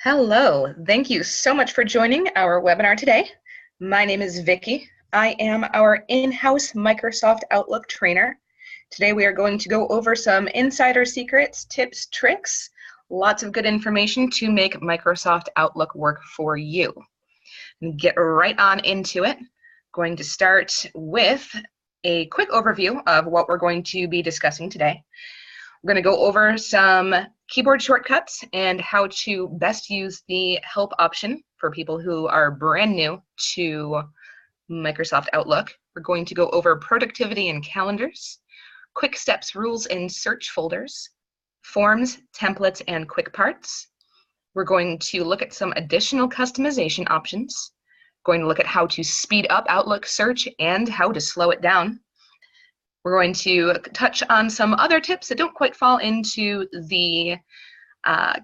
Hello, thank you so much for joining our webinar today. My name is Vicki. I am our in-house Microsoft Outlook trainer. Today we are going to go over some insider secrets, tips, tricks, lots of good information to make Microsoft Outlook work for you. And get right on into it. Going to start with a quick overview of what we're going to be discussing today. We're going to go over some keyboard shortcuts and how to best use the help option for people who are brand new to Microsoft Outlook. We're going to go over productivity and calendars, quick steps, rules, and search folders, forms, templates, and quick parts. We're going to look at some additional customization options, going to look at how to speed up Outlook search and how to slow it down. We're going to touch on some other tips that don't quite fall into the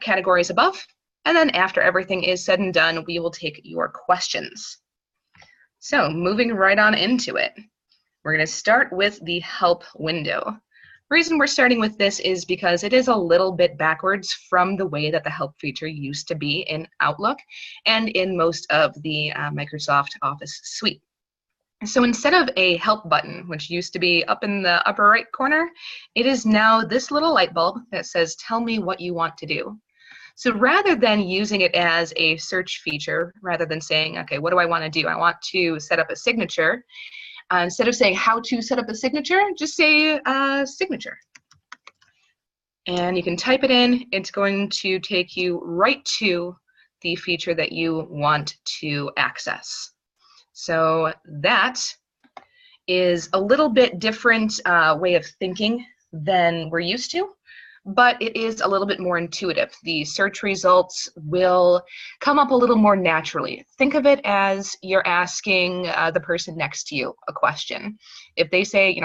categories above. And then after everything is said and done, we will take your questions. So moving right on into it, we're going to start with the help window. The reason we're starting with this is because it is a little bit backwards from the way that the help feature used to be in Outlook and in most of the Microsoft Office suite. So instead of a help button, which used to be up in the upper right corner, it is now this little light bulb that says, tell me what you want to do. So rather than using it as a search feature, rather than saying, okay, what do I want to do? I want to set up a signature. Instead of saying how to set up a signature, just say signature. And you can type it in. It's going to take you right to the feature that you want to access. So that is a little bit different way of thinking than we're used to, but it is a little bit more intuitive. The search results will come up a little more naturally. Think of it as you're asking the person next to you a question. If they say,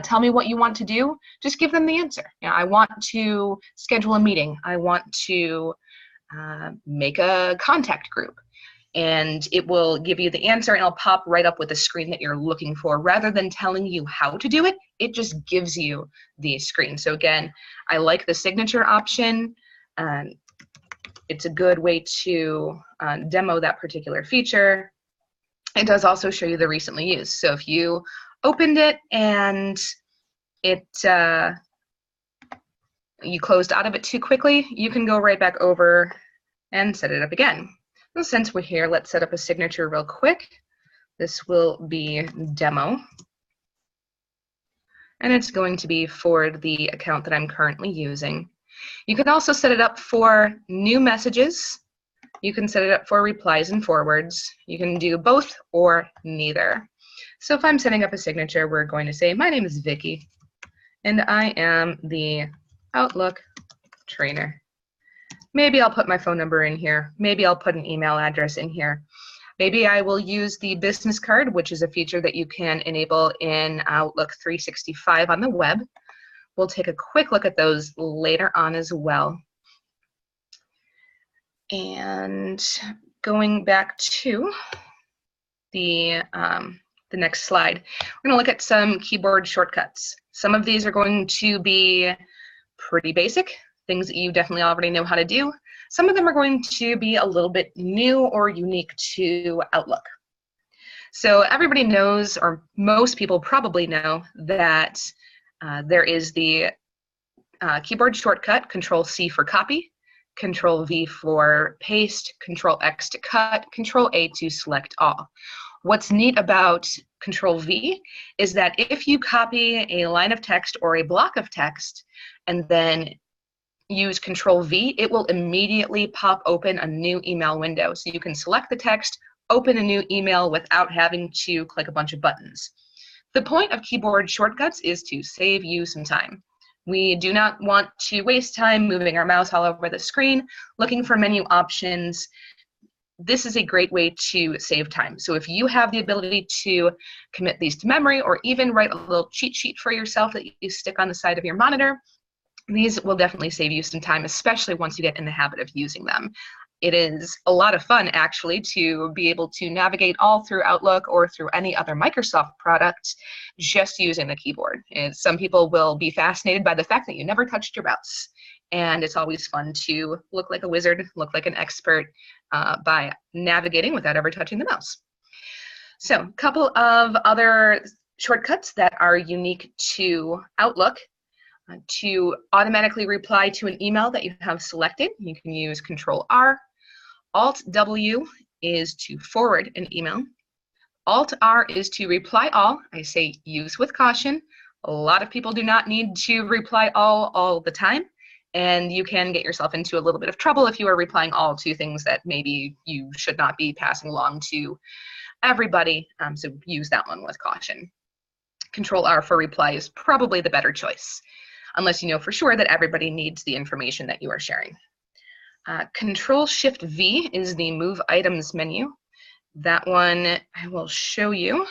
tell me what you want to do, just give them the answer. I want to schedule a meeting. I want to make a contact group. And it will give you the answer and it'll pop right up with the screen that you're looking for. Rather than telling you how to do it, it just gives you the screen. So again, I like the signature option. It's a good way to demo that particular feature. It does also show you the recently used. So if you opened it and you closed out of it too quickly, you can go right back over and set it up again. And since we're here, let's set up a signature real quick. This will be demo. And it's going to be for the account that I'm currently using. You can also set it up for new messages. You can set it up for replies and forwards. You can do both or neither. So if I'm setting up a signature, we're going to say, my name is Vicki, and I am the Outlook trainer. Maybe I'll put my phone number in here. Maybe I'll put an email address in here. Maybe I will use the business card, which is a feature that you can enable in Outlook 365 on the web. We'll take a quick look at those later on as well. And going back to the next slide, we're going to look at some keyboard shortcuts. Some of these are going to be pretty basic, things that you definitely already know how to do. Some of them are going to be a little bit new or unique to Outlook. So everybody knows, or most people probably know, that there is the keyboard shortcut, Control-C for copy, Control-V for paste, Control-X to cut, Control-A to select all. What's neat about Control-V is that if you copy a line of text or a block of text and then use Control-V, it will immediately pop open a new email window. So you can select the text, open a new email without having to click a bunch of buttons. The point of keyboard shortcuts is to save you some time. We do not want to waste time moving our mouse all over the screen, looking for menu options. This is a great way to save time. So if you have the ability to commit these to memory or even write a little cheat sheet for yourself that you stick on the side of your monitor, these will definitely save you some time, especially once you get in the habit of using them. It is a lot of fun, actually, to be able to navigate all through Outlook or through any other Microsoft product just using the keyboard. And some people will be fascinated by the fact that you never touched your mouse. and it's always fun to look like a wizard, look like an expert by navigating without ever touching the mouse. So a couple of other shortcuts that are unique to Outlook. To automatically reply to an email that you have selected, you can use Control-R. Alt-W is to forward an email. Alt-R is to reply all. I say use with caution. A lot of people do not need to reply all the time, and you can get yourself into a little bit of trouble if you are replying all to things that maybe you should not be passing along to everybody, so use that one with caution. Control-R for reply is probably the better choice, unless you know for sure that everybody needs the information that you are sharing. Control-Shift-V is the Move Items menu. That one I will show you.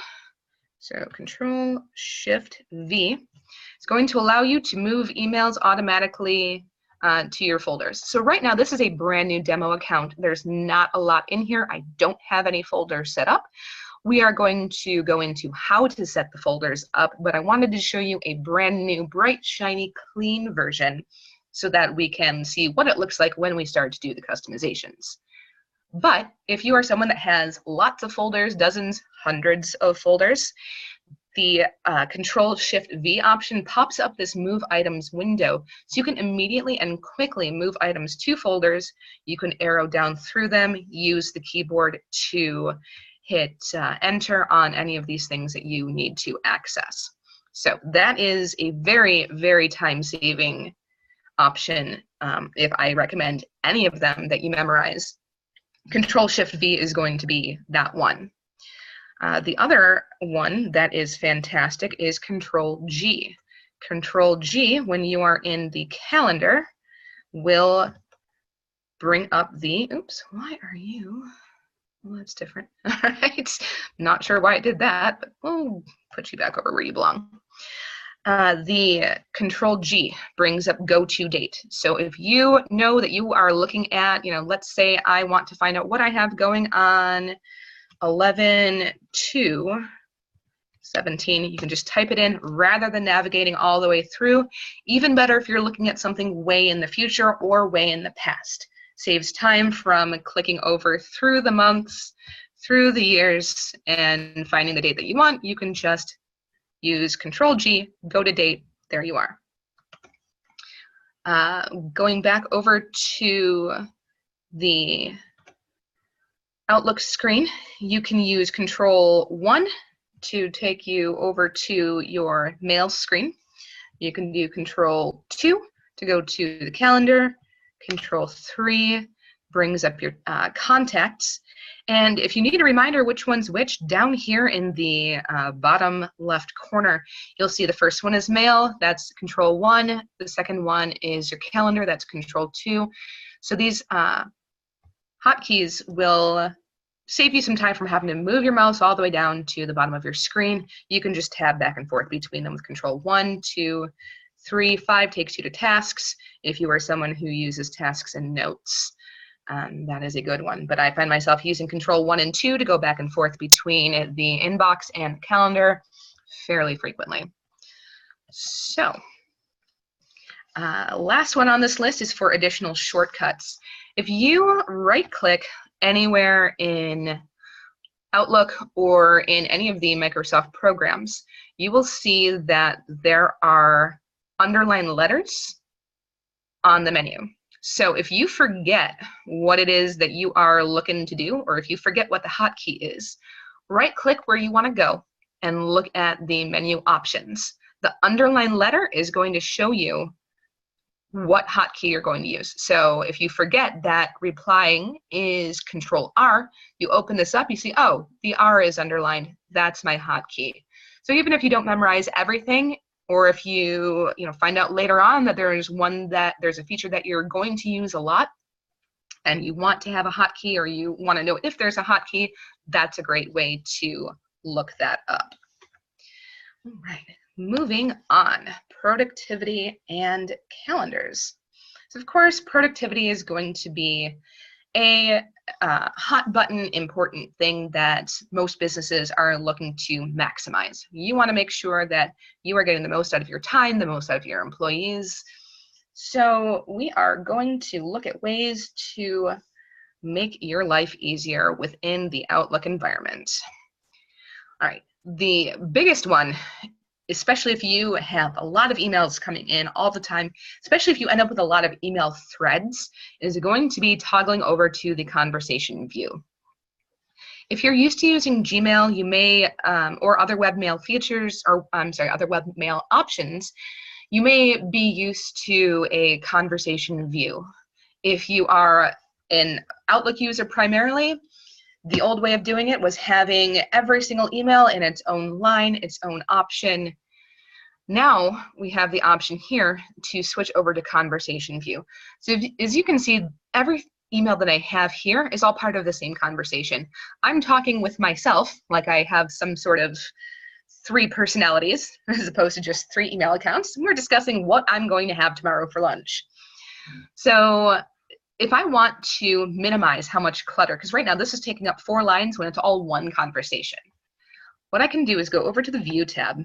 So Control-Shift-V is going to allow you to move emails automatically to your folders. So right now, this is a brand new demo account. There's not a lot in here. I don't have any folders set up. We are going to go into how to set the folders up, but I wanted to show you a brand new, bright, shiny, clean version so that we can see what it looks like when we start to do the customizations. But if you are someone that has lots of folders, dozens, hundreds of folders, the Control-Shift-V option pops up this Move Items window, so you can immediately and quickly move items to folders. You can arrow down through them, use the keyboard to hit enter on any of these things that you need to access. So that is a very, very time-saving option. If I recommend any of them that you memorize, Control-Shift-V is going to be that one. The other one that is fantastic is Control-G. Control-G, when you are in the calendar, will bring up the, oops, why are you, well, that's different. All right, not sure why it did that, but we'll put you back over where you belong. The Control-G brings up go to date. So if you know that you are looking at, let's say I want to find out what I have going on 11/2/17, you can just type it in rather than navigating all the way through. Even better if you're looking at something way in the future or way in the past. Saves time from clicking over through the months, through the years, and finding the date that you want. You can just use Control-G, go to date, there you are. Going back over to the Outlook screen, you can use Control-1 to take you over to your mail screen. You can do Control-2 to go to the calendar. Control-3 brings up your contacts. And if you need a reminder which one's which, down here in the bottom left corner, you'll see the first one is mail, that's Control-1. The second one is your calendar, that's Control-2. So these hotkeys will save you some time from having to move your mouse all the way down to the bottom of your screen. You can just tab back and forth between them with Control-1, 2, 3, 5 takes you to tasks. If you are someone who uses tasks and notes, that is a good one. But I find myself using Control-1 and 2 to go back and forth between the inbox and calendar fairly frequently. So, last one on this list is for additional shortcuts. If you right-click anywhere in Outlook or in any of the Microsoft programs, you will see that there are underlined letters on the menu. So if you forget what it is that you are looking to do, or if you forget what the hotkey is, right-click where you want to go and look at the menu options. The underlined letter is going to show you what hotkey you're going to use. So if you forget that replying is Control-R, you open this up, you see, oh, the R is underlined, that's my hotkey. So even if you don't memorize everything, or if you find out later on that there's a feature that you're going to use a lot, and you want to have a hotkey, or you want to know if there's a hotkey, that's a great way to look that up. All right, moving on, productivity and calendars. So of course, productivity is going to be a hot button important thing that most businesses are looking to maximize. You want to make sure that you are getting the most out of your time, the most out of your employees. So we are going to look at ways to make your life easier within the Outlook environment. All right, the biggest one, especially if you have a lot of emails coming in all the time, especially if you end up with a lot of email threads, is going to be toggling over to the conversation view. If you're used to using Gmail, you may, or other webmail features, or I'm sorry, other webmail options, you may be used to a conversation view. If you are an Outlook user primarily, the old way of doing it was having every single email in its own line, its own option. Now we have the option here to switch over to conversation view. So as you can see, every email that I have here is all part of the same conversation. I'm talking with myself like I have some sort of 3 personalities as opposed to just 3 email accounts. We're discussing what I'm going to have tomorrow for lunch. So if I want to minimize how much clutter, because right now this is taking up 4 lines when it's all one conversation, what I can do is go over to the View tab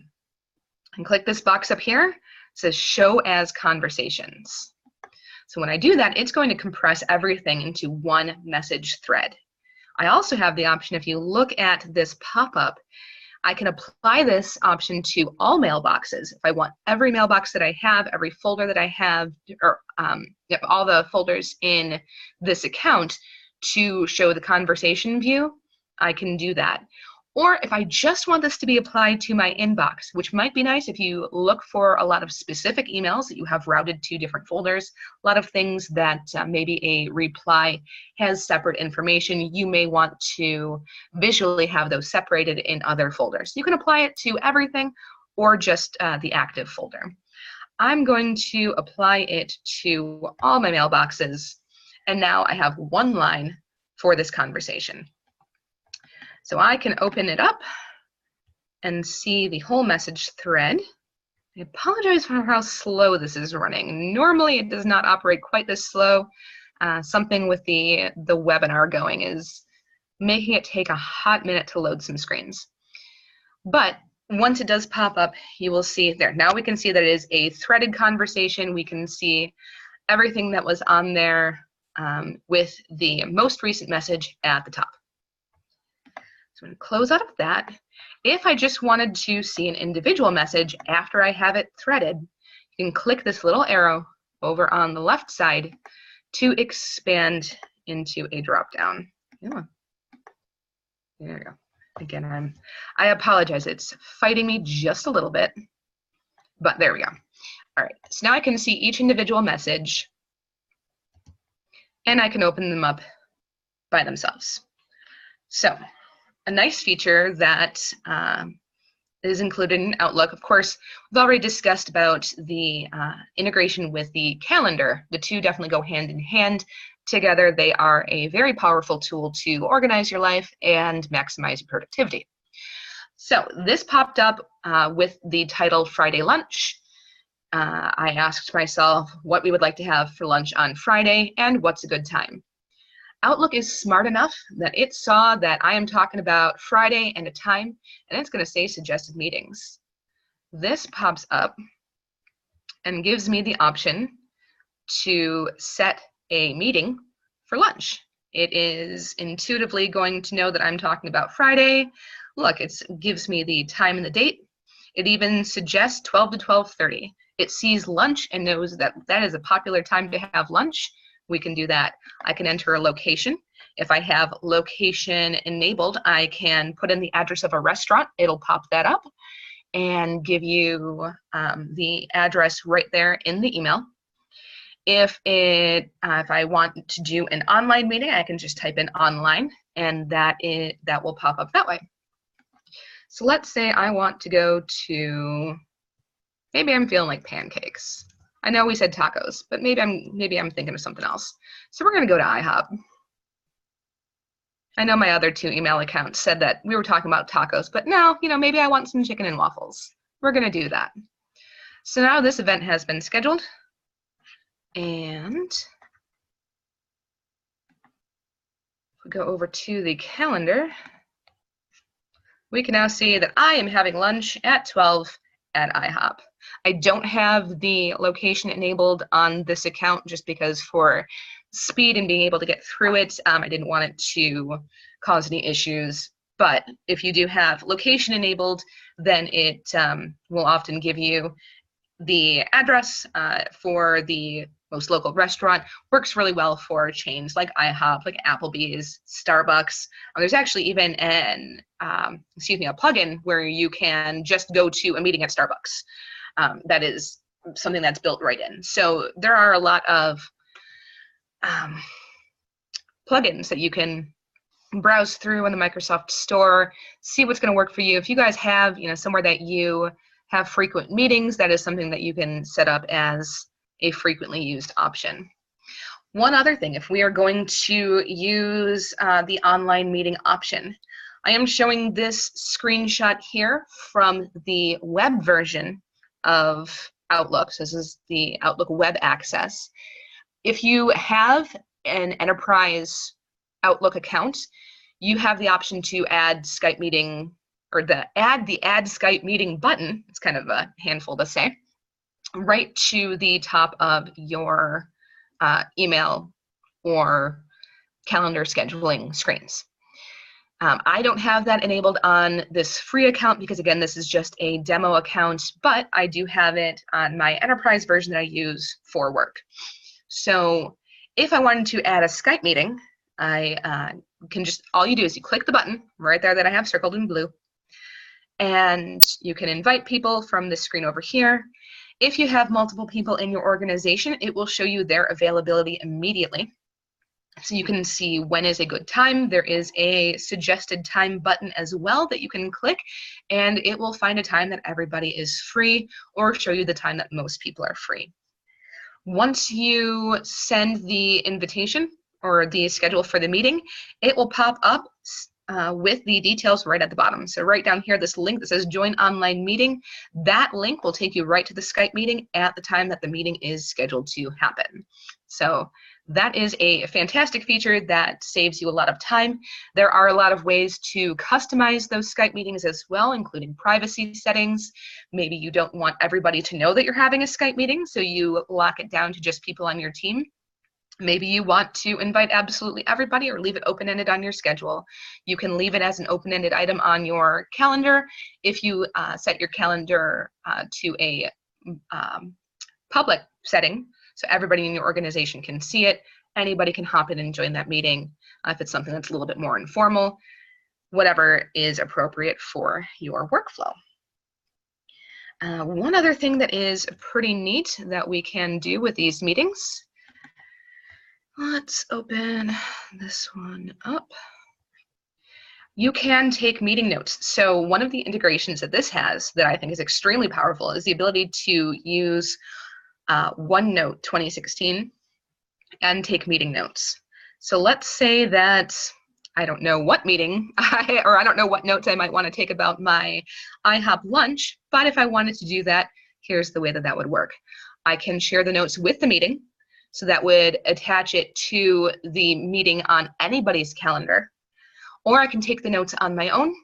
and click this box up here. It says Show as Conversations. So when I do that, it's going to compress everything into one message thread. I also have the option, if you look at this pop-up, I can apply this option to all mailboxes. If I want every mailbox that I have, every folder that I have, or all the folders in this account to show the conversation view, I can do that. Or if I just want this to be applied to my inbox, which might be nice if you look for a lot of specific emails that you have routed to different folders, a lot of things that maybe a reply has separate information, you may want to visually have those separated in other folders. You can apply it to everything or just the active folder. I'm going to apply it to all my mailboxes, and now I have one line for this conversation. So I can open it up and see the whole message thread. I apologize for how slow this is running. Normally it does not operate quite this slow. Something with the webinar going is making it take a hot minute to load some screens. But once it does pop up, you will see there. Now we can see that it is a threaded conversation. We can see everything that was on there with the most recent message at the top. So I'm going to close out of that. If I just wanted to see an individual message after I have it threaded, you can click this little arrow over on the left side to expand into a drop-down. Yeah. There we go. Again, I apologize. It's fighting me just a little bit, but there we go. All right, so now I can see each individual message, and I can open them up by themselves. So a nice feature that is included in Outlook, of course, we've already discussed about the integration with the calendar. The two definitely go hand in hand. Together, they are a very powerful tool to organize your life and maximize your productivity. So this popped up with the title Friday Lunch. I asked myself what we would like to have for lunch on Friday and what's a good time. Outlook is smart enough that it saw that I am talking about Friday and a time, and it's going to say suggested meetings. This pops up and gives me the option to set a meeting for lunch. It is intuitively going to know that I'm talking about Friday. Look, it gives me the time and the date. It even suggests 12 to 12:30. It sees lunch and knows that that is a popular time to have lunch. We can do that. I can enter a location. If I have location enabled, I can put in the address of a restaurant. It'll pop that up and give you the address right there in the email. If I want to do an online meeting, I can just type in online, and that will pop up that way. So let's say I want to go to, maybe I'm feeling like pancakes. I know we said tacos, but maybe I'm thinking of something else. So we're going to go to IHOP. I know my other 2 email accounts said that we were talking about tacos, but no, maybe I want some chicken and waffles. We're going to do that. So now this event has been scheduled, and if we go over to the calendar, we can now see that I am having lunch at 12 at IHOP. I don't have the location enabled on this account just because for speed and being able to get through it, I didn't want it to cause any issues. But if you do have location enabled, then it will often give you the address for the most local restaurant. Works really well for chains like IHOP, like Applebee's, Starbucks. There's actually even a plugin where you can just go to a meeting at Starbucks. That is something that's built right in. So there are a lot of plugins that you can browse through in the Microsoft Store, see what's going to work for you. If you guys have, somewhere that you have frequent meetings, that is something that you can set up as a frequently used option. One other thing, if we are going to use the online meeting option, I am showing this screenshot here from the web version of Outlook. So this is the Outlook web access. If you have an enterprise Outlook account, you have the option to add Skype meeting, or add Skype meeting button. It's kind of a handful to say, right to the top of your email or calendar scheduling screens. I don't have that enabled on this free account because, again, this is just a demo account, but I do have it on my enterprise version that I use for work. So if I wanted to add a Skype meeting, I can just, all you do is you click the button right there that I have circled in blue, and you can invite people from this screen over here. If you have multiple people in your organization, it will show you their availability immediately. So you can see when is a good time. There is a suggested time button as well that you can click, and it will find a time that everybody is free or show you the time that most people are free. Once you send the invitation or the schedule for the meeting, it will pop up with the details right at the bottom. So right down here, this link that says join online meeting, that link will take you right to the Skype meeting at the time that the meeting is scheduled to happen. So that is a fantastic feature that saves you a lot of time. There are a lot of ways to customize those Skype meetings as well, including privacy settings. Maybe you don't want everybody to know that you're having a Skype meeting, so you lock it down to just people on your team. Maybe you want to invite absolutely everybody or leave it open-ended on your schedule. You can leave it as an open-ended item on your calendar. If you set your calendar to a public setting, so everybody in your organization can see it, anybody can hop in and join that meeting if it's something that's a little bit more informal, whatever is appropriate for your workflow. One other thing that is pretty neat that we can do with these meetings, let's open this one up. You can take meeting notes. So one of the integrations that this has that I think is extremely powerful is the ability to use OneNote 2016 and take meeting notes. So let's say that I don't know what meeting or I don't know what notes I might want to take about my IHOP lunch, but if I wanted to do that, here's the way that that would work. I can share the notes with the meeting, so that would attach it to the meeting on anybody's calendar, or I can take the notes on my own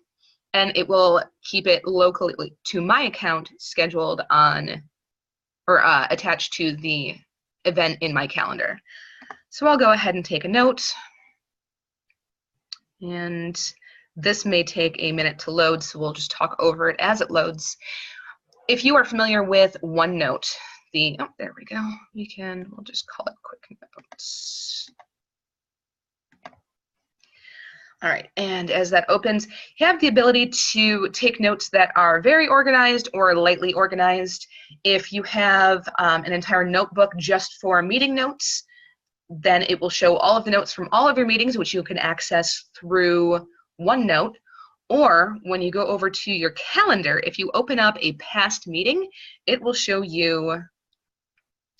and it will keep it locally to my account, scheduled on or attached to the event in my calendar. So I'll go ahead and take a note, and this may take a minute to load, so we'll just talk over it as it loads. If you are familiar with OneNote, oh, there we go. We'll just call it quick notes. All right, and as that opens, you have the ability to take notes that are very organized or lightly organized. If you have an entire notebook just for meeting notes, then it will show all of the notes from all of your meetings, which you can access through OneNote. Or when you go over to your calendar, if you open up a past meeting, it will show you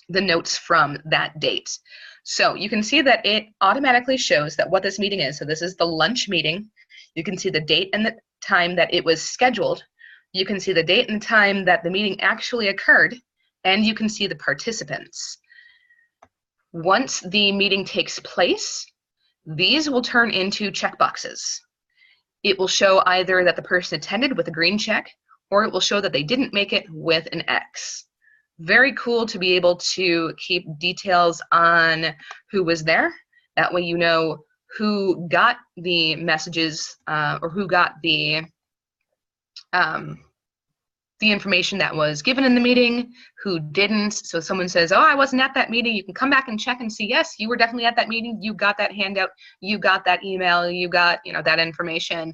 the notes from that date. So you can see that it automatically shows that what this meeting is. So this is the lunch meeting. You can see the date and the time that it was scheduled. You can see the date and time that the meeting actually occurred, and you can see the participants. Once the meeting takes place, these will turn into checkboxes. It will show either that the person attended with a green check, or it will show that they didn't make it with an X. Very cool to be able to keep details on who was there. That way you know who got the messages or who got the information that was given in the meeting, who didn't. So if someone says, oh, I wasn't at that meeting, you can come back and check and see, yes, you were definitely at that meeting, you got that handout, you got that email, you got, you know, that information.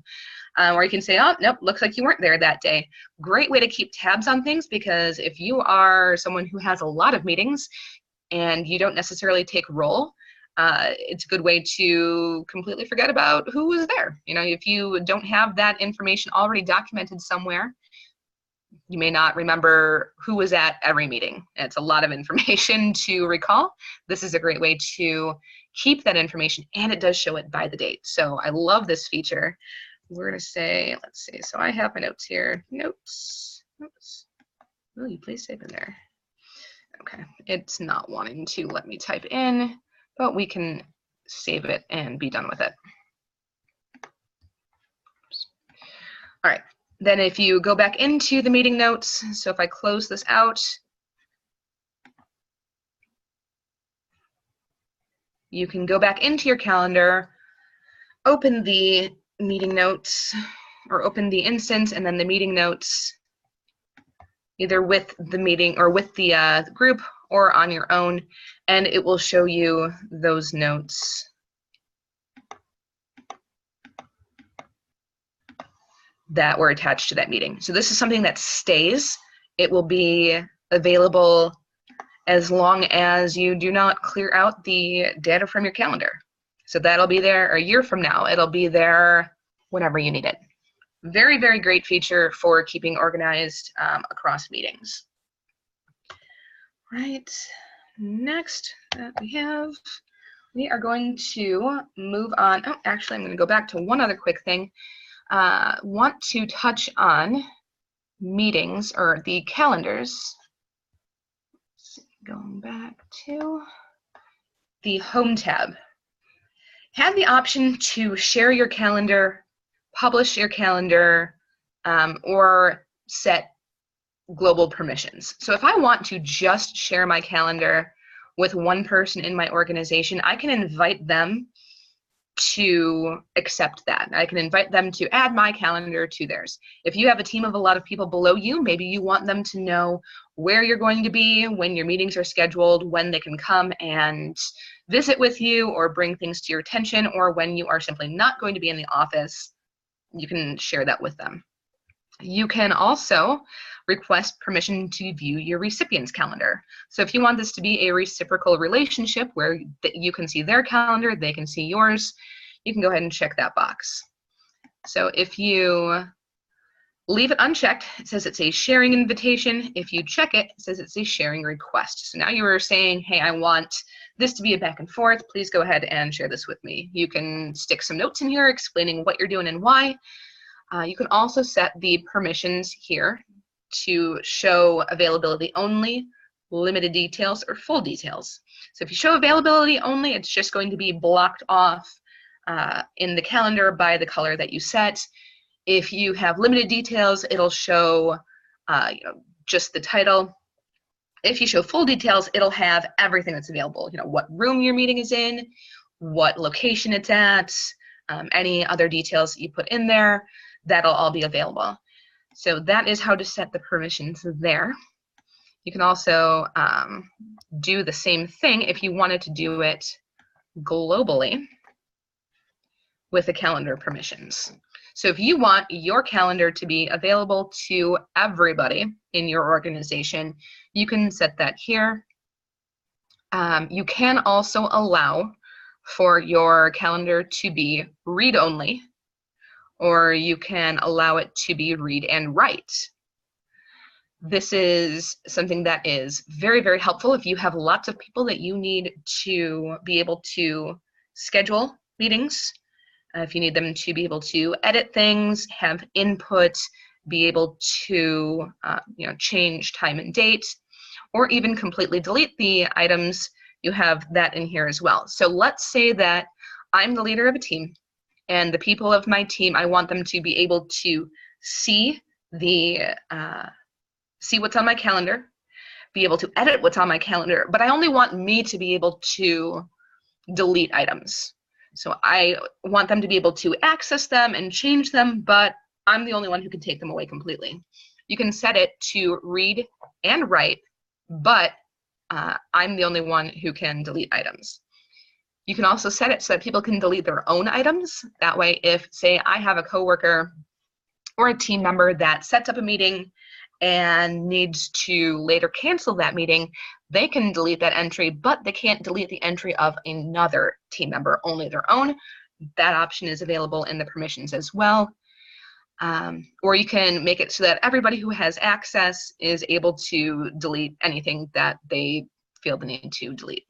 Or you can say, oh, nope, looks like you weren't there that day. Great way to keep tabs on things, because if you are someone who has a lot of meetings and you don't necessarily take roll, it's a good way to completely forget about who was there. You know, if you don't have that information already documented somewhere, you may not remember who was at every meeting. It's a lot of information to recall. This is a great way to keep that information, and it does show it by the date. So I love this feature. We're going to say, let's see, so I have my notes here. Notes. Oops. Will you please type in there? Okay, it's not wanting to let me type in, but we can save it and be done with it. Oops. All right. Then if you go back into the meeting notes, so if I close this out, you can go back into your calendar, open the meeting notes, or open the instance and then the meeting notes, either with the meeting or with the group or on your own, and it will show you those notes that were attached to that meeting. So this is something that stays. It will be available as long as you do not clear out the data from your calendar. So that'll be there a year from now. It'll be there whenever you need it. Very, very great feature for keeping organized across meetings. Right, next that we are going to move on. Oh, actually, I'm going to go back to one other quick thing. Want to touch on meetings or the calendars. Going back to the Home tab. Have the option to share your calendar, publish your calendar, or set global permissions. So if I want to just share my calendar with one person in my organization, I can invite them to accept that. I can invite them to add my calendar to theirs. If you have a team of a lot of people below you, maybe you want them to know where you're going to be, when your meetings are scheduled, when they can come and visit with you or bring things to your attention, or when you are simply not going to be in the office, you can share that with them. You can also request permission to view your recipient's calendar. So if you want this to be a reciprocal relationship where you can see their calendar, they can see yours, you can go ahead and check that box. So if you leave it unchecked, it says it's a sharing invitation. If you check it, it says it's a sharing request. So now you are saying, hey, I want this to be a back and forth. Please go ahead and share this with me. You can stick some notes in here explaining what you're doing and why. You can also set the permissions here to show availability only, limited details, or full details. So if you show availability only, it's just going to be blocked off in the calendar by the color that you set. If you have limited details, it'll show just the title. If you show full details, it'll have everything that's available. What room your meeting is in, what location it's at, any other details you put in there, that'll all be available. So that is how to set the permissions there. You can also do the same thing if you wanted to do it globally with the calendar permissions. So if you want your calendar to be available to everybody in your organization, you can set that here. You can also allow for your calendar to be read-only, or you can allow it to be read and write. This is something that is very, very helpful if you have lots of people that you need to be able to schedule meetings, if you need them to be able to edit things, have input, be able to change time and date, or even completely delete the items. You have that in here as well. So let's say that I'm the leader of a team, and the people of my team, I want them to be able to see see what's on my calendar, be able to edit what's on my calendar, but I only want me to be able to delete items. So I want them to be able to access them and change them, but I'm the only one who can take them away completely. You can set it to read and write, but I'm the only one who can delete items. You can also set it so that people can delete their own items. That way, if, say, I have a coworker or a team member that sets up a meeting and needs to later cancel that meeting, they can delete that entry, but they can't delete the entry of another team member, only their own. That option is available in the permissions as well. Or you can make it so that everybody who has access is able to delete anything that they feel the need to delete.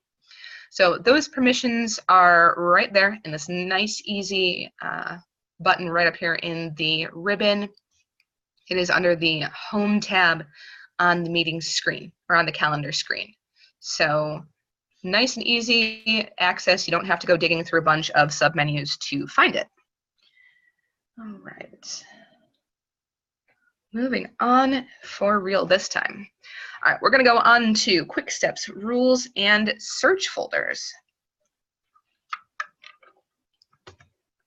So those permissions are right there in this nice, easy button right up here in the ribbon. It is under the Home tab on the meeting screen, or on the calendar screen. So nice and easy access. You don't have to go digging through a bunch of submenus to find it. All right. Moving on for real this time. All right, we're going to go on to Quick Steps, Rules, and Search folders.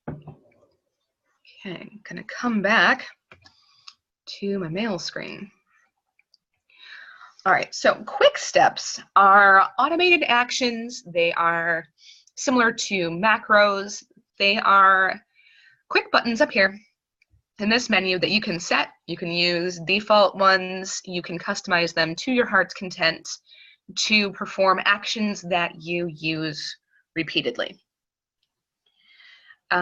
Okay, I'm going to come back to my mail screen. All right, so Quick Steps are automated actions. They are similar to macros. They are quick buttons up here in this menu that you can set. You can use default ones. You can customize them to your heart's content to perform actions that you use repeatedly.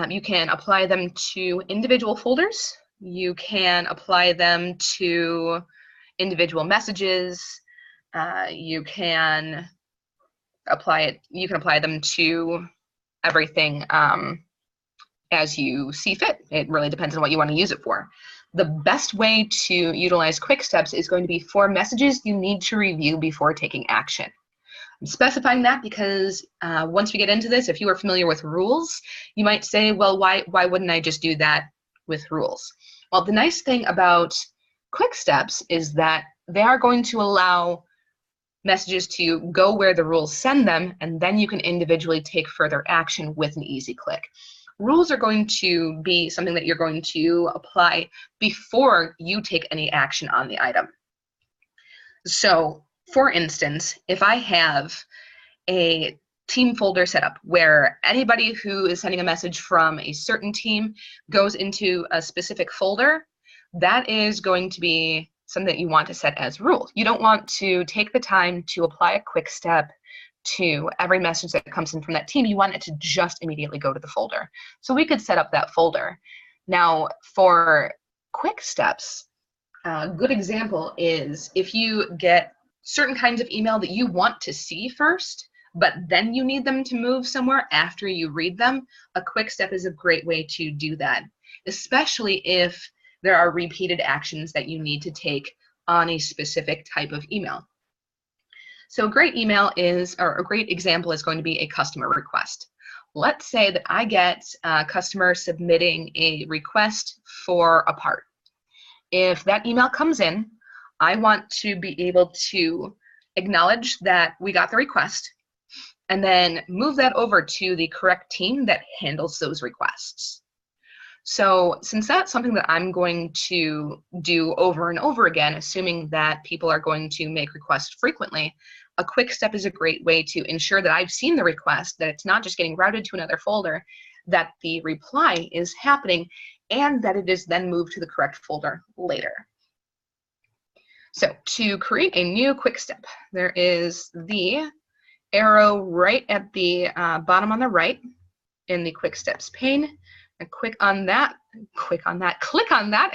You can apply them to individual folders. You can apply them to individual messages. You can apply them to everything as you see fit. It really depends on what you want to use it for. The best way to utilize Quick Steps is going to be for messages you need to review before taking action. I'm specifying that because once we get into this, if you are familiar with rules, you might say, well, why wouldn't I just do that with rules? Well, the nice thing about Quick Steps is that they are going to allow messages to go where the rules send them, and then you can individually take further action with an easy click. Rules are going to be something that you're going to apply before you take any action on the item. So, for instance, if I have a team folder set up where anybody who is sending a message from a certain team goes into a specific folder, that is going to be something that you want to set as rules. You don't want to take the time to apply a quick step to every message that comes in from that team. You want it to just immediately go to the folder. So we could set up that folder. Now, for quick steps, a good example is if you get certain kinds of email that you want to see first, but then you need them to move somewhere after you read them, a quick step is a great way to do that, especially if there are repeated actions that you need to take on a specific type of email. So a great example is going to be a customer request. Let's say that I get a customer submitting a request for a part. If that email comes in, I want to be able to acknowledge that we got the request and then move that over to the correct team that handles those requests. So since that's something that I'm going to do over and over again, assuming that people are going to make requests frequently, a quick step is a great way to ensure that I've seen the request, that it's not just getting routed to another folder, that the reply is happening, and that it is then moved to the correct folder later. So to create a new quick step, there is the arrow right at the bottom on the right in the quick steps pane. And click on that,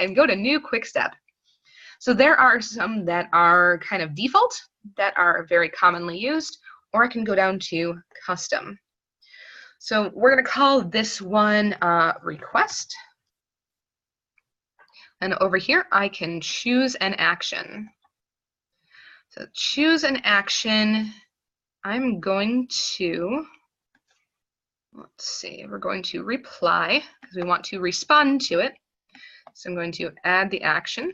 and go to new quick step. So there are some that are kind of default, that are very commonly used, or I can go down to custom. So we're going to call this one request. And over here, I can choose an action. So choose an action. I'm going to, let's see, we're going to reply because we want to respond to it. So I'm going to add the action.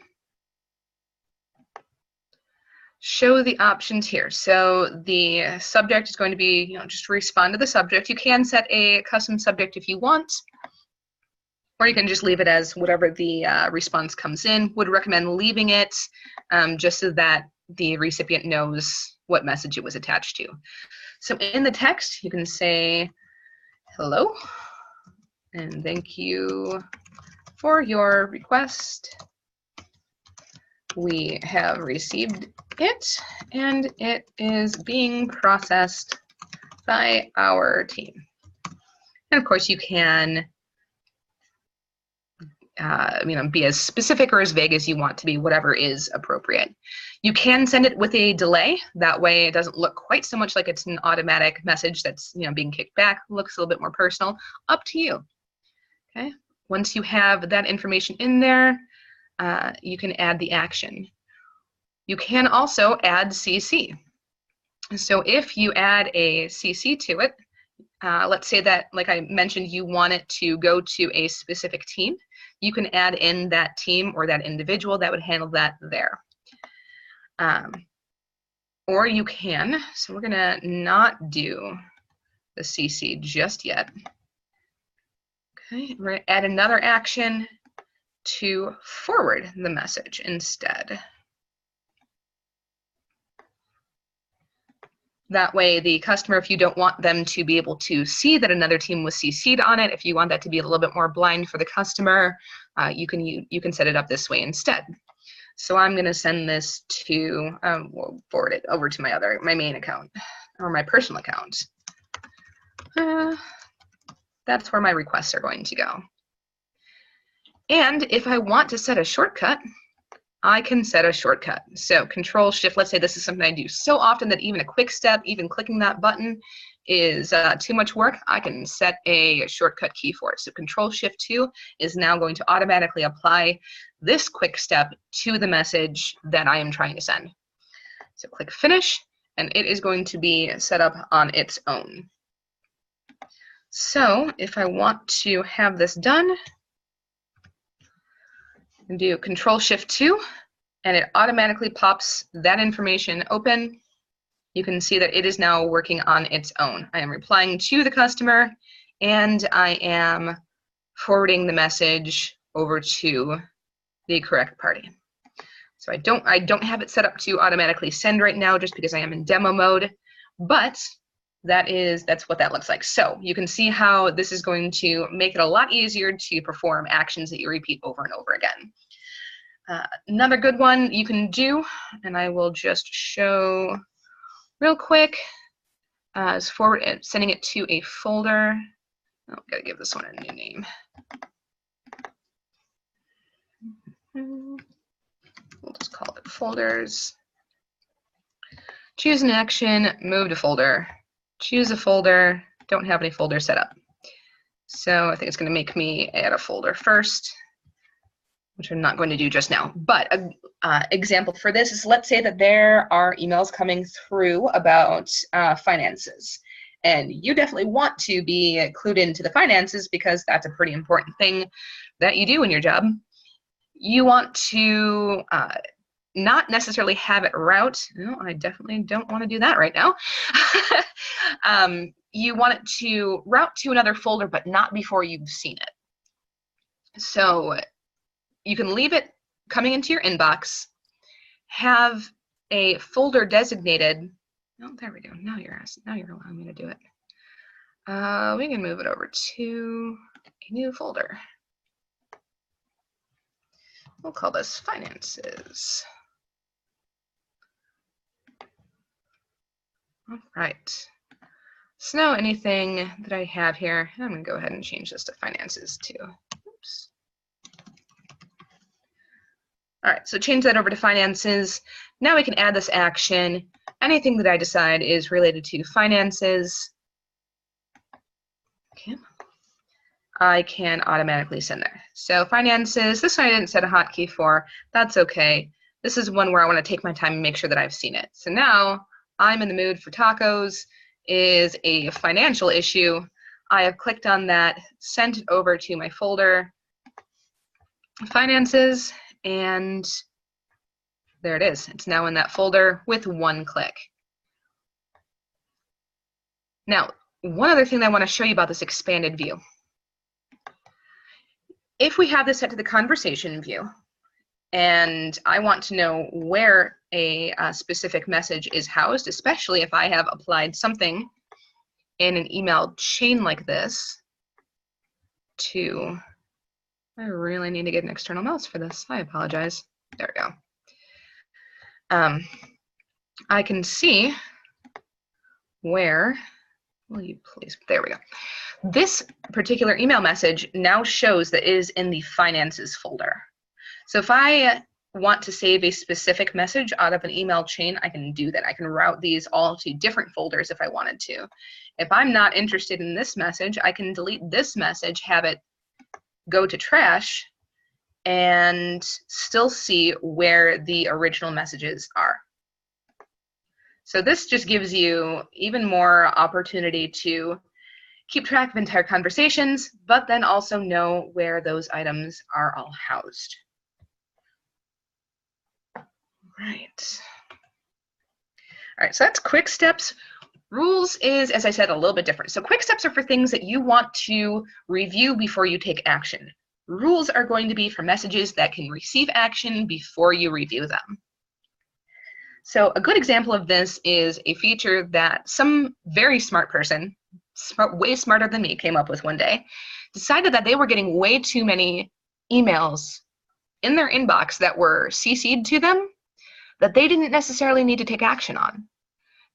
show the options here. So the subject is going to be, just respond to the subject. You can set a custom subject if you want, or you can just leave it as whatever the response comes in. Would recommend leaving it just so that the recipient knows what message it was attached to. So in the text, you can say, hello, and thank you for your request. We have received it, and it is being processed by our team. And of course, you can be as specific or as vague as you want to be, whatever is appropriate. You can send it with a delay. That way it doesn't look quite so much like it's an automatic message that's being kicked back. It looks a little bit more personal. Up to you. Okay. Once you have that information in there, you can add the action. You can also add CC. So if you add a CC to it, let's say that, like I mentioned, you want it to go to a specific team. You can add in that team or that individual that would handle that there. Or you can, so we're gonna not do the CC just yet. Okay, we're gonna add another action to forward the message instead. That way the customer, if you don't want them to be able to see that another team was CC'd on it, if you want that to be a little bit more blind for the customer, you can set it up this way instead. So I'm going to send this to, we'll forward it over to my main account or my personal account. That's where my requests are going to go. And if I want to set a shortcut, I can set a shortcut. So Control Shift, let's say this is something I do so often that even a quick step, even clicking that button is too much work. I can set a shortcut key for it. So Control Shift 2 is now going to automatically apply this quick step to the message that I am trying to send. So click Finish, and it is going to be set up on its own. So if I want to have this done, and do Control Shift 2, and it automatically pops that information open. You can see that it is now working on its own. I am replying to the customer, and I am forwarding the message over to the correct party. So I don't have it set up to automatically send right now, just because I am in demo mode, but that's what that looks like. So you can see how this is going to make it a lot easier to perform actions that you repeat over and over again. Another good one you can do, and I will just show real quick, is sending it to a folder. Oh, gotta give this one a new name. We'll just call it folders. Choose an action, move to folder. Choose a folder, don't have any folder set up. So I think it's going to make me add a folder first, which I'm not going to do just now. But an example for this is, let's say that there are emails coming through about finances. And you definitely want to be clued into the finances because that's a pretty important thing that you do in your job. You want to not necessarily have it route. No, I definitely don't want to do that right now. You want it to route to another folder, but not before you've seen it. So you can leave it coming into your inbox, have a folder designated. Oh, there we go. Now you're allowing me to do it. We can move it over to a new folder. We'll call this finances. All right. So now anything that I have here, I'm going to go ahead and change this to finances too. Oops. All right, so change that over to finances. Now we can add this action. Anything that I decide is related to finances, okay, I can automatically send there. So finances, this one I didn't set a hotkey for. That's okay. This is one where I want to take my time and make sure that I've seen it. So now I'm in the mood for tacos is a financial issue. I have clicked on that, sent it over to my folder, finances, and There it is. It's now in that folder with one click. Now, one other thing that I want to show you about this expanded view. If we have this set to the conversation view, and I want to know where a specific message is housed, especially if I have applied something in an email chain like this to, I really need to get an external mouse for this. I apologize. There we go. I can see where, will you please, there we go. This particular email message now shows that it is in the finances folder. So if I want to save a specific message out of an email chain, I can do that. I can route these all to different folders if I wanted to. If I'm not interested in this message, I can delete this message, have it go to trash, and still see where the original messages are. So this just gives you even more opportunity to keep track of entire conversations, but then also know where those items are all housed. Right. All right, so that's quick steps. Rules is, as I said, a little bit different. So quick steps are for things that you want to review before you take action. Rules are going to be for messages that can receive action before you review them. So a good example of this is a feature that some very smart person, way smarter than me, came up with one day, decided that they were getting way too many emails in their inbox that were CC'd to them that they didn't necessarily need to take action on.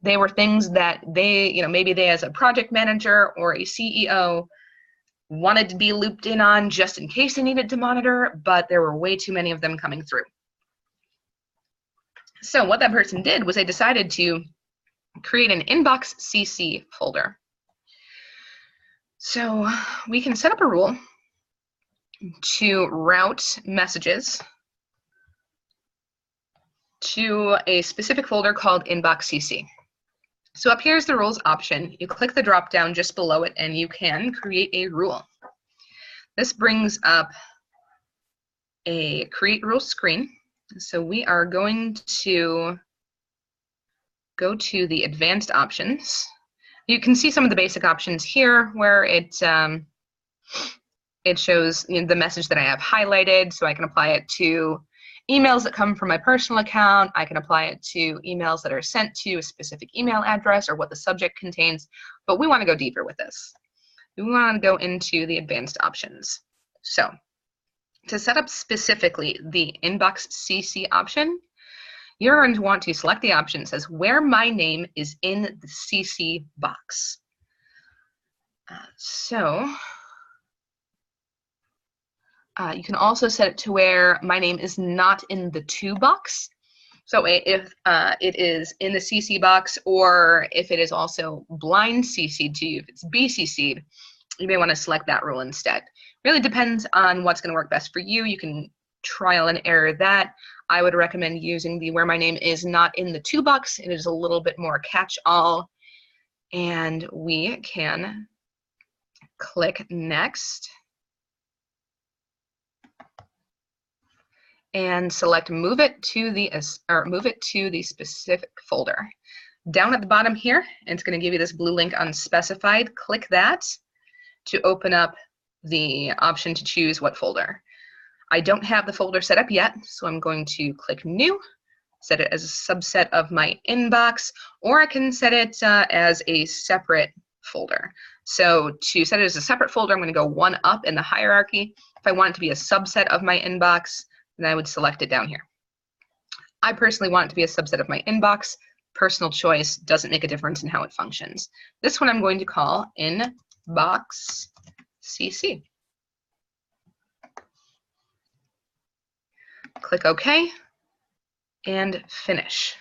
They were things that they, maybe they as a project manager or a CEO wanted to be looped in on just in case they needed to monitor, but there were way too many of them coming through. So what that person did was they decided to create an inbox CC folder. So we can set up a rule to route messages to a specific folder called inbox CC. So up here is the rules option. You click the drop down just below it and you can create a rule. This brings up a create rule screen. So we are going to go to the advanced options. You can see some of the basic options here where it shows the message that I have highlighted, so I can apply it to emails that come from my personal account. I can apply it to emails that are sent to a specific email address or what the subject contains, but we want to go deeper with this. We want to go into the advanced options. So to set up specifically the inbox CC option, you're going to want to select the option that says where my name is in the CC box. You can also set it to where my name is not in the to box. So if it is in the CC box, or if it is also blind CC'd to you, if it's BCC'd, you may want to select that rule instead. Really depends on what's going to work best for you. You can trial and error that. I would recommend using the where my name is not in the to box. It is a little bit more catch-all. And we can click next and select move it to the specific folder. Down at the bottom here, it's going to give you this blue link unspecified. Click that to open up the option to choose what folder. I don't have the folder set up yet, so I'm going to click new, set it as a subset of my inbox, or I can set it as a separate folder. So to set it as a separate folder, I'm going to go one up in the hierarchy. If I want it to be a subset of my inbox, then I would select it down here. I personally want it to be a subset of my inbox. Personal choice, doesn't make a difference in how it functions. This one I'm going to call inbox CC. Click OK and finish.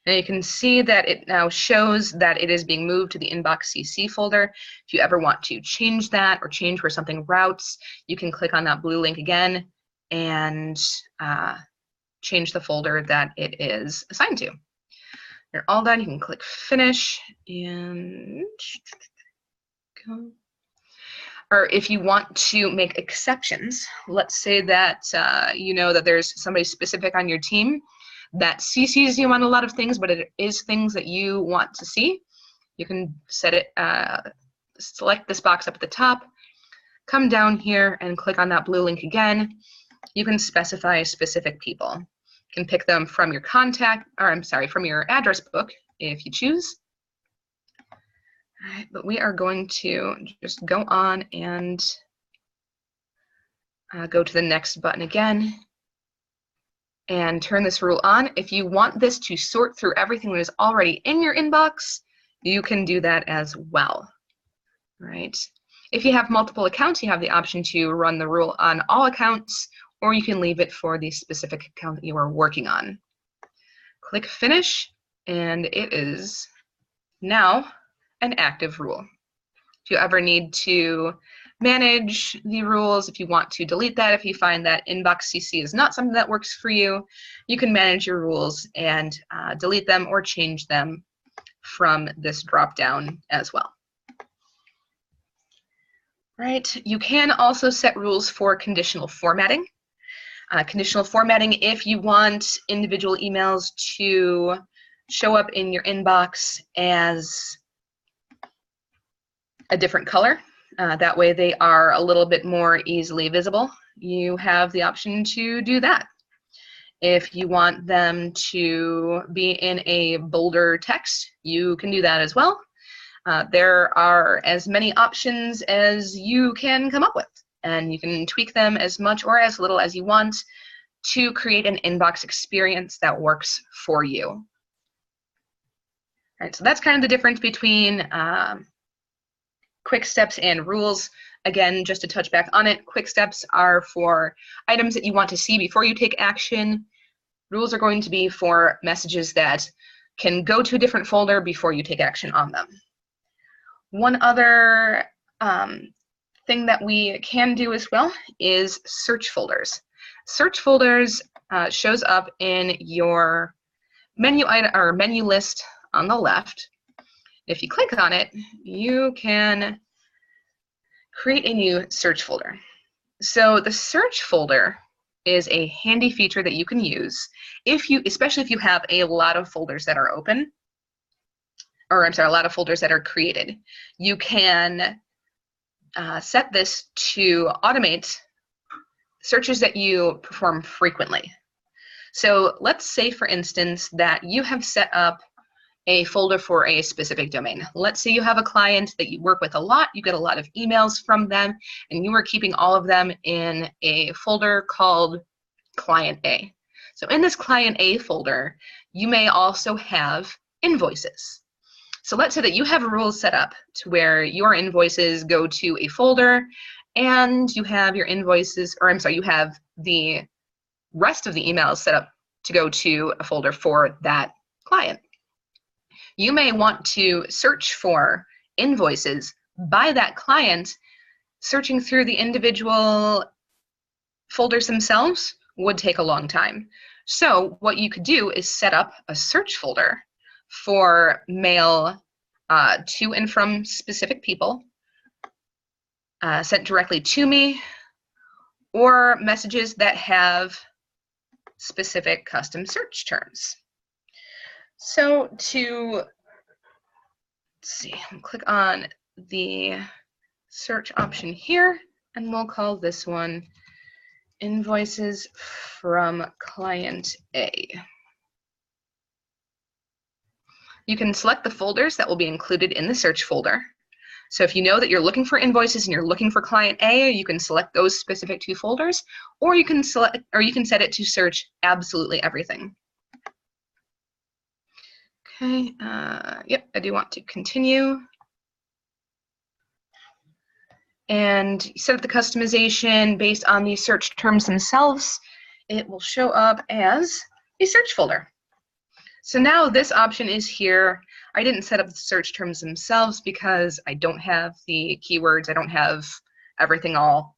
Now you can see that it now shows that it is being moved to the inbox CC folder. If you ever want to change that or change where something routes, you can click on that blue link again and change the folder that it is assigned to. You're all done. You can click finish and go. All or if you want to make exceptions, let's say that you know that there's somebody specific on your team that CCs you on a lot of things, but it is things that you want to see. You can set it, select this box up at the top, come down here and click on that blue link again. You can specify specific people. You can pick them from your contact, or I'm sorry, from your address book if you choose. All right, but we are going to just go on and go to the next button again and turn this rule on. If you want this to sort through everything that is already in your inbox, you can do that as well. All right. If you have multiple accounts, you have the option to run the rule on all accounts, or you can leave it for the specific account that you are working on. Click Finish, and it is now an active rule. If you ever need to manage the rules, if you want to delete that, if you find that inbox CC is not something that works for you, you can manage your rules and delete them or change them from this drop down as well. Right, you can also set rules for conditional formatting. Conditional formatting, if you want individual emails to show up in your inbox as a different color, that way they are a little bit more easily visible, you have the option to do that. If you want them to be in a bolder text, you can do that as well. There are as many options as you can come up with, and you can tweak them as much or as little as you want to create an inbox experience that works for you. All right, so that's kind of the difference between quick steps and rules. Again, just to touch back on it, quick steps are for items that you want to see before you take action. Rules are going to be for messages that can go to a different folder before you take action on them. One other thing that we can do as well is search folders. Search folders shows up in your menu item or menu list on the left. If you click on it, you can create a new search folder. So the search folder is a handy feature that you can use if you, especially if you have a lot of folders that are open, or I'm sorry, a lot of folders that are created. You can set this to automate searches that you perform frequently. So let's say, for instance, that you have set up a folder for a specific domain. Let's say you have a client that you work with a lot, you get a lot of emails from them, and you are keeping all of them in a folder called Client A. So in this Client A folder, you may also have invoices. So let's say that you have rules set up to where your invoices go to a folder, and you have your invoices, or I'm sorry, you have the rest of the emails set up to go to a folder for that client. You may want to search for invoices by that client. Searching through the individual folders themselves would take a long time. So what you could do is set up a search folder for mail to and from specific people, sent directly to me, or messages that have specific custom search terms. So let's see, I'll click on the search option here, and we'll call this one Invoices from Client A. You can select the folders that will be included in the search folder. So if you know that you're looking for invoices and you're looking for Client A, you can select those specific two folders, or you can select, or you can set it to search absolutely everything. Okay, yep, I do want to continue. And set up the customization based on the search terms themselves. It will show up as a search folder. So now this option is here. I didn't set up the search terms themselves because I don't have the keywords. I don't have everything all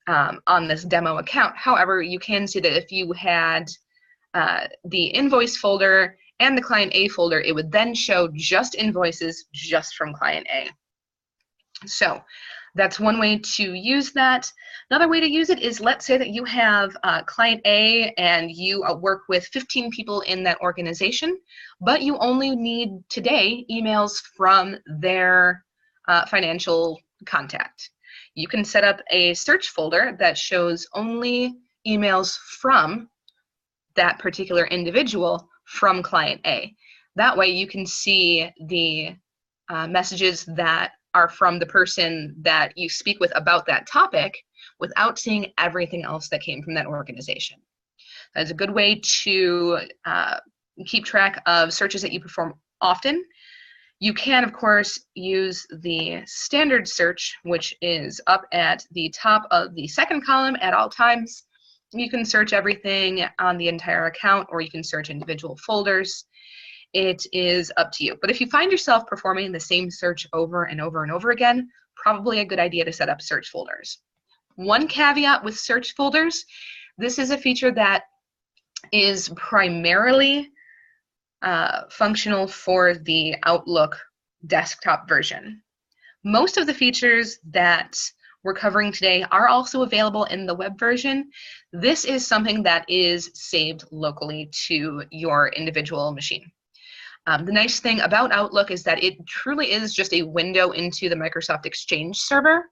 on this demo account. However, you can see that if you had the invoice folder and the Client A folder, it would then show just invoices just from Client A. So That's one way to use that. Another way to use it is, let's say that you have client A and you work with 15 people in that organization, but you only need today emails from their financial contact. You can set up a search folder that shows only emails from that particular individual from client A. That way you can see the messages that are from the person that you speak with about that topic without seeing everything else that came from that organization. That's a good way to keep track of searches that you perform often. You can, of course, use the standard search, which is up at the top of the second column at all times. You can search everything on the entire account, or you can search individual folders. It is up to you. But if you find yourself performing the same search over and over and over again, probably a good idea to set up search folders. One caveat with search folders, this is a feature that is primarily functional for the Outlook desktop version. Most of the features that we're covering today are also available in the web version. This is something that is saved locally to your individual machine. The nice thing about Outlook is that it truly is just a window into the Microsoft Exchange server.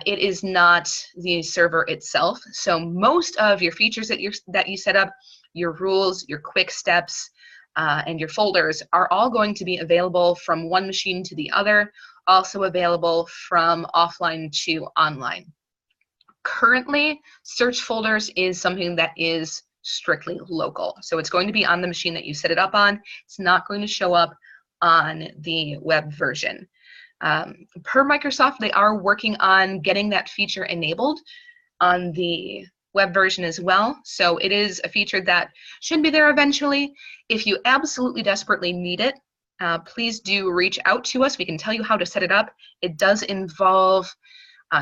It is not the server itself. So most of your features that you set up, your rules, your quick steps, and your folders are all going to be available from one machine to the other, also available from offline to online. Currently, search folders is something that is strictly local. So it's going to be on the machine that you set it up on. It's not going to show up on the web version. Per Microsoft, they are working on getting that feature enabled on the web version as well. So it is a feature that should be there eventually. If you absolutely desperately need it, please do reach out to us. We can tell you how to set it up. It does involve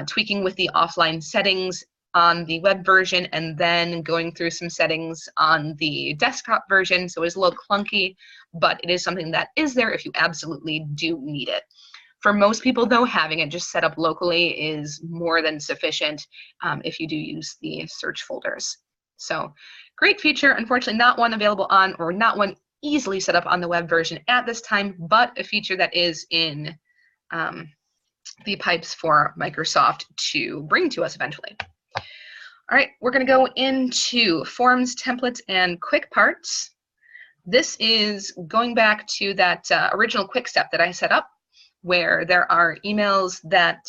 tweaking with the offline settings on the web version and then going through some settings on the desktop version. So it's a little clunky, but it is something that is there if you absolutely do need it. For most people, though, having it just set up locally is more than sufficient if you do use the search folders. So great feature, unfortunately not one available on, or not one easily set up on the web version at this time, but a feature that is in the pipes for Microsoft to bring to us eventually. All right, we're going to go into forms, templates, and quick parts. This is going back to that original quick step that I set up, where there are emails that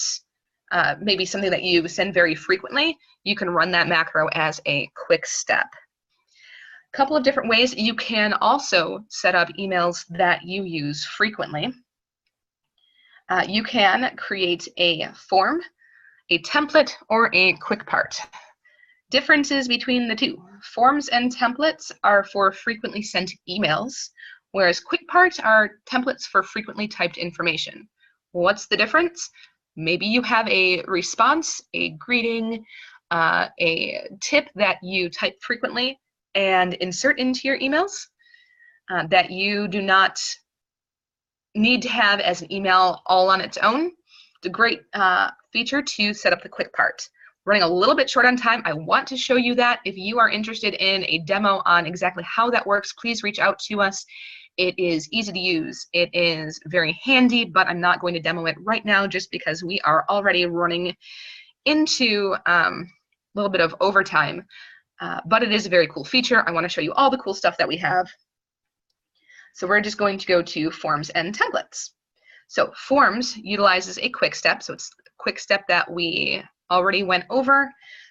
may be something that you send very frequently. You can run that macro as a quick step. A couple of different ways. You can also set up emails that you use frequently. You can create a form, a template, or a quick part. Differences between the two. Forms and templates are for frequently sent emails, whereas quick parts are templates for frequently typed information. What's the difference? Maybe you have a response, a greeting, a tip that you type frequently and insert into your emails that you do not need to have as an email all on its own. It's a great feature to set up the quick part. Running a little bit short on time. I want to show you that. If you are interested in a demo on exactly how that works, please reach out to us. It is easy to use. It is very handy, but I'm not going to demo it right now just because we are already running into a little bit of overtime. But it is a very cool feature. I want to show you all the cool stuff that we have. So we're just going to go to forms and templates. So forms utilizes a quick step. So it's a quick step that we already went over.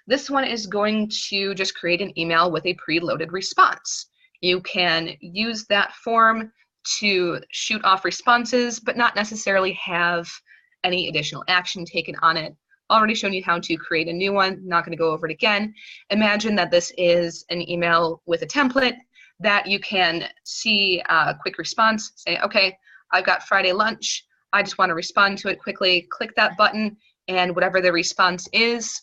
This one is going to just create an email with a preloaded response. You can use that form to shoot off responses, but not necessarily have any additional action taken on it. Already shown you how to create a new one, not going to go over it again. Imagine that this is an email with a template that you can see a quick response, say, okay, I've got Friday lunch, I just want to respond to it quickly, click that button, and whatever the response is,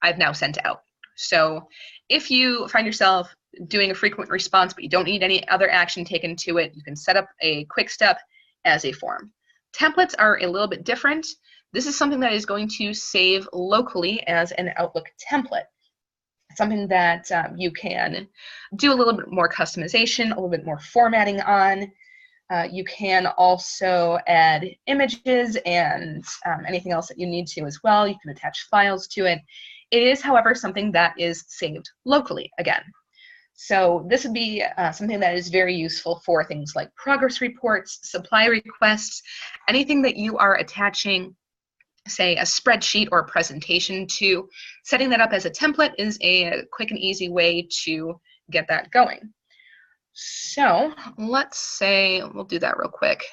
I've now sent out. So if you find yourself doing a frequent response, but you don't need any other action taken to it, you can set up a quick step as a form. Templates are a little bit different. This is something that is going to save locally as an Outlook template. Something that you can do a little bit more customization, a little bit more formatting on. You can also add images and anything else that you need to as well. You can attach files to it. It is, however, something that is saved locally again. So this would be something that is very useful for things like progress reports, supply requests, anything that you are attaching, say, a spreadsheet or a presentation to. Setting that up as a template is a quick and easy way to get that going. So let's say, we'll do that real quick.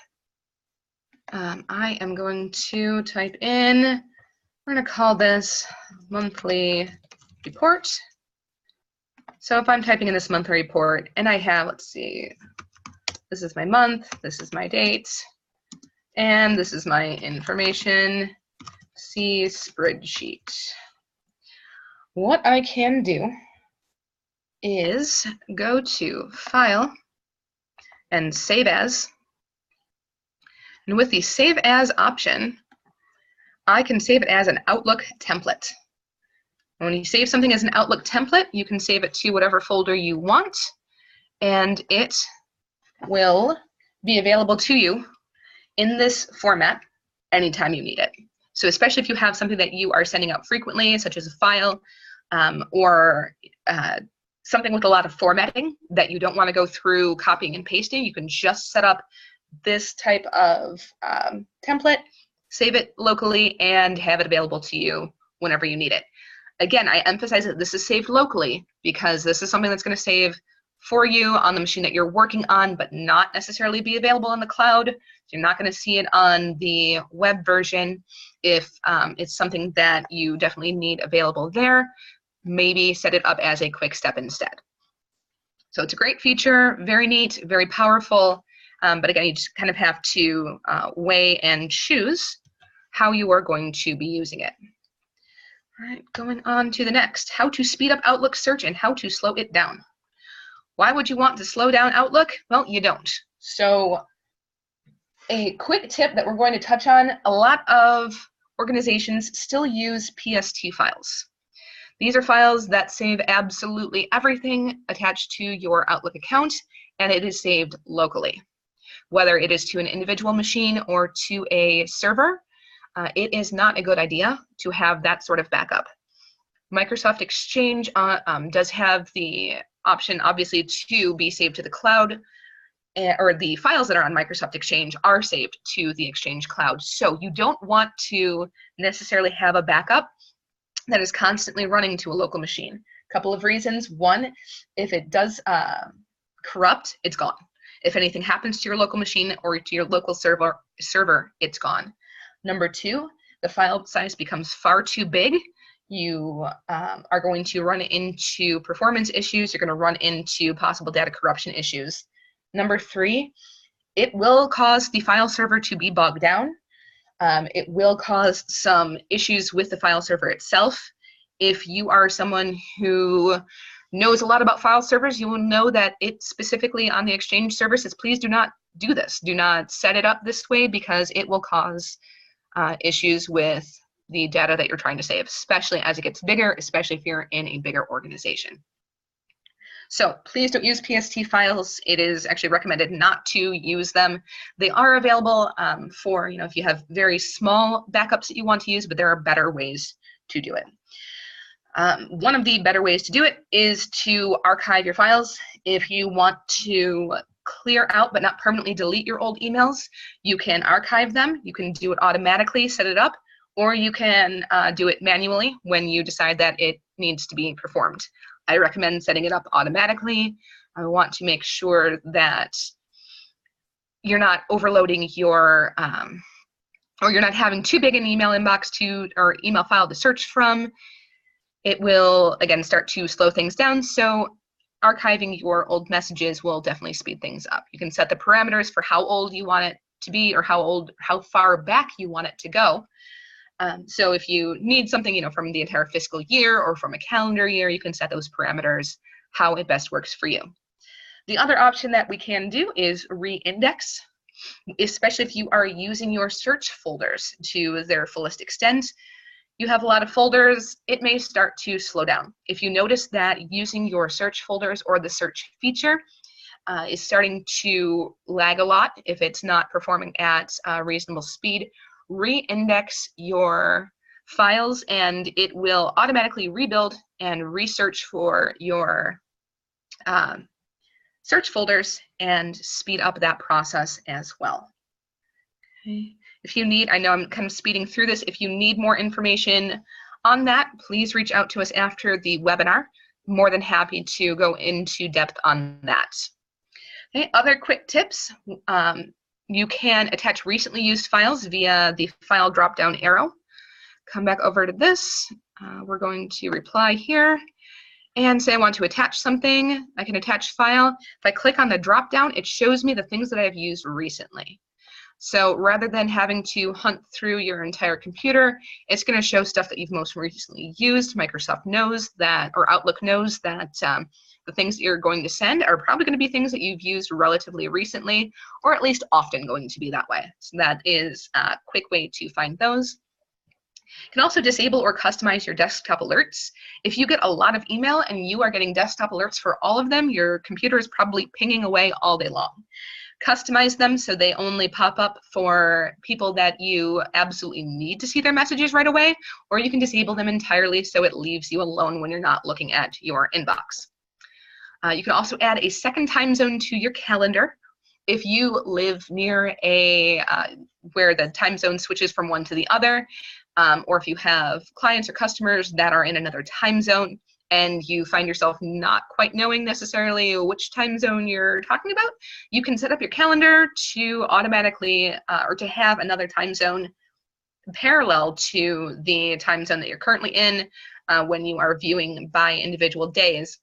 I am going to type in, we're going to call this monthly report. So if I'm typing in this monthly report and I have, let's see, this is my month, this is my date, and this is my information, see spreadsheet. What I can do is go to File and Save As. And with the Save As option, I can save it as an Outlook template. When you save something as an Outlook template, you can save it to whatever folder you want, and it will be available to you in this format anytime you need it. So especially if you have something that you are sending out frequently, such as a file or something with a lot of formatting that you don't want to go through copying and pasting, you can just set up this type of template, save it locally, and have it available to you whenever you need it. Again, I emphasize that this is saved locally because this is something that's going to save for you on the machine that you're working on, but not necessarily be available in the cloud. You're not going to see it on the web version. If it's something that you definitely need available there, maybe set it up as a quick step instead. So it's a great feature, very neat, very powerful, but again, you just kind of have to weigh and choose how you are going to be using it. All right, going on to the next, how to speed up Outlook search and how to slow it down. Why would you want to slow down Outlook? Well, you don't. So a quick tip that we're going to touch on, a lot of organizations still use PST files. These are files that save absolutely everything attached to your Outlook account, and it is saved locally. Whether it is to an individual machine or to a server, it is not a good idea to have that sort of backup. Microsoft Exchange does have the option, obviously, to be saved to the cloud, or the files that are on Microsoft Exchange are saved to the Exchange cloud. So you don't want to necessarily have a backup that is constantly running to a local machine. A couple of reasons. One, if it does corrupt, it's gone. If anything happens to your local machine or to your local server, it's gone. Number two, the file size becomes far too big. You are going to run into performance issues. You're going to run into possible data corruption issues. Number three, it will cause the file server to be bogged down. It will cause some issues with the file server itself. If you are someone who knows a lot about file servers, you will know that it specifically on the Exchange services, please do not do this. Do not set it up this way because it will cause issues with the data that you're trying to save, especially as it gets bigger, especially if you're in a bigger organization. So please don't use PST files. It is actually recommended not to use them. They are available for, if you have very small backups that you want to use, but there are better ways to do it. One of the better ways to do it is to archive your files. If you want to clear out but not permanently delete your old emails, you can archive them. You can do it automatically, set it up, or you can do it manually when you decide that it needs to be performed. I recommend setting it up automatically. I want to make sure that you're not overloading your, or you're not having too big an email inbox or email file to search from. It will, again, start to slow things down. So archiving your old messages will definitely speed things up. You can set the parameters for how old you want it to be or how far back you want it to go. So if you need something, from the entire fiscal year or from a calendar year, you can set those parameters how it best works for you. The other option that we can do is re-index especially if you are using your search folders to their fullest extent. You have a lot of folders, it may start to slow down. If you notice that using your search folders or the search feature is starting to lag a lot, if it's not performing at reasonable speed, re-index your files and it will automatically rebuild and research for your search folders and speed up that process as well. Okay. If you need, I know I'm kind of speeding through this, if you need more information on that, please reach out to us after the webinar. More than happy to go into depth on that. Okay, other quick tips. You can attach recently used files via the file drop-down arrow. Come back over to this. We're going to reply here and say I want to attach something. I can attach file. If I click on the drop-down, it shows me the things that I've used recently. So rather than having to hunt through your entire computer, it's going to show stuff that you've most recently used. Microsoft knows that, or Outlook knows that the things that you're going to send are probably going to be things that you've used relatively recently, or at least often going to be that way. So that is a quick way to find those. You can also disable or customize your desktop alerts. If you get a lot of email and you are getting desktop alerts for all of them, your computer is probably pinging away all day long. Customize them so they only pop up for people that you absolutely need to see their messages right away, or you can disable them entirely so it leaves you alone when you're not looking at your inbox. You can also add a second time zone to your calendar. If you live near a where the time zone switches from one to the other, or if you have clients or customers that are in another time zone and you find yourself not quite knowing necessarily which time zone you're talking about, you can set up your calendar to automatically or to have another time zone parallel to the time zone that you're currently in when you are viewing by individual days.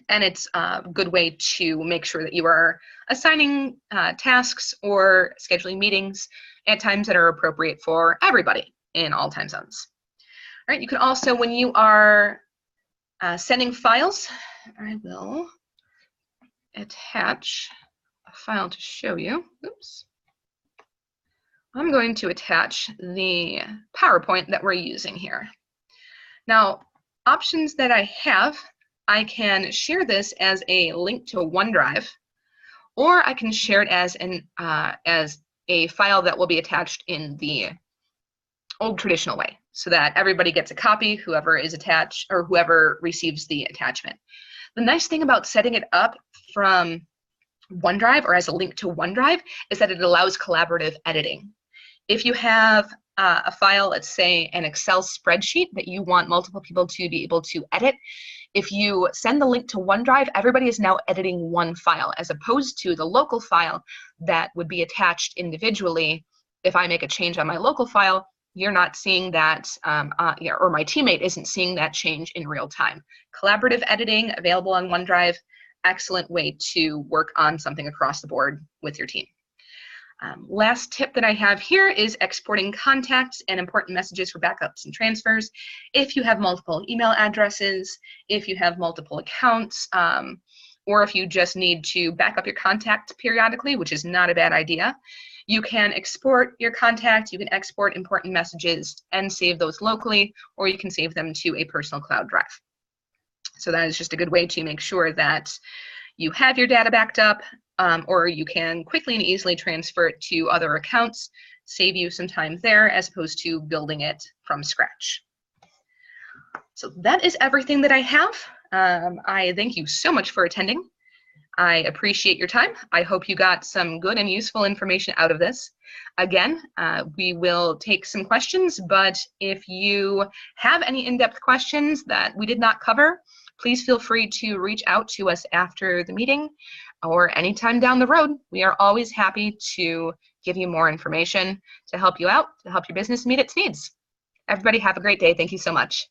And it's a good way to make sure that you are assigning tasks or scheduling meetings at times that are appropriate for everybody in all time zones. All right, you can also, when you are sending files, I will attach a file to show you. Oops. I'm going to attach the PowerPoint that we're using here. Now, options that I have, I can share this as a link to OneDrive, or I can share it as a file that will be attached in the old traditional way, so that everybody gets a copy, whoever is attached or whoever receives the attachment. The nice thing about setting it up from OneDrive or as a link to OneDrive is that it allows collaborative editing. If you have a file, let's say an Excel spreadsheet that you want multiple people to be able to edit, if you send the link to OneDrive, everybody is now editing one file, as opposed to the local file that would be attached individually. If I make a change on my local file, you're not seeing that, or my teammate isn't seeing that change in real time. Collaborative editing available on OneDrive, excellent way to work on something across the board with your team. Last tip that I have here is exporting contacts and important messages for backups and transfers. If you have multiple email addresses, if you have multiple accounts, or if you just need to back up your contact periodically, which is not a bad idea, you can export your contact, you can export important messages and save those locally, or you can save them to a personal cloud drive. So that is just a good way to make sure that you have your data backed up, or you can quickly and easily transfer it to other accounts, save you some time there as opposed to building it from scratch. So that is everything that I have. I thank you so much for attending. I appreciate your time. I hope you got some good and useful information out of this. Again, we will take some questions, but if you have any in-depth questions that we did not cover, please feel free to reach out to us after the meeting or anytime down the road. We are always happy to give you more information to help you out, to help your business meet its needs. Everybody have a great day. Thank you so much.